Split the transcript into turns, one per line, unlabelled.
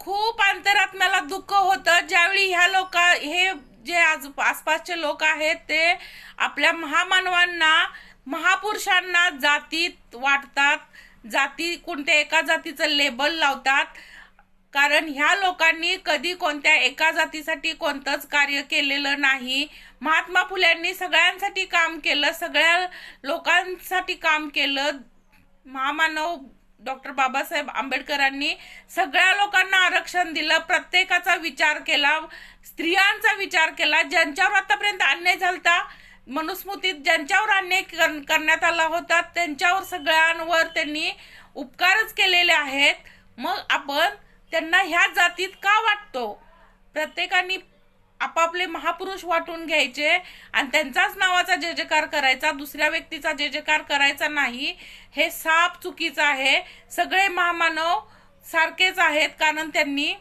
खूप अंतरात्म्याला दुःख होतं ज्यावेळी हे जे आसपासचे लोक आहेत ते आपल्या महामानवांना, महापुरुषांना जातीत वाटतात, जाती कोणत्या एका जातीचं लेबल लावतात. कारण ह्या लोकांनी कधी कोणत्या एका जातीसाठी कोणतंच कार्य केलेलं नाही. महात्मा फुल्यांनी सगळ्यांसाठी काम केलं, सगळ्या लोकांसाठी काम केलं. महामानव डॉक्टर बाबासाहेब आंबेडकरांनी सगळ्या लोकांना आरक्षण दिलं, प्रत्येकाचा विचार केला, स्त्रियांचा विचार केला. ज्यांच्यावर आतापर्यंत अन्याय झालता, मनुस्मृतीत ज्यांच्यावर अन्याय करण्यात आला होता त्यांच्यावर सगळ्यांवर त्यांनी उपकारच केलेले आहेत. मग आपण त्यांना ह्या जातीत का वाटतो? प्रत्येकाने आपापले महापुरुष वाटून घ्यायचे आणि त्यांचाच नावाचा जय जयकार करायचा, दुसऱ्या व्यक्तीचा जय जयकार करायचा नाही. हे साप चुकीचं आहे. सगळे महामानव सारखेच आहेत कारण त्यांनी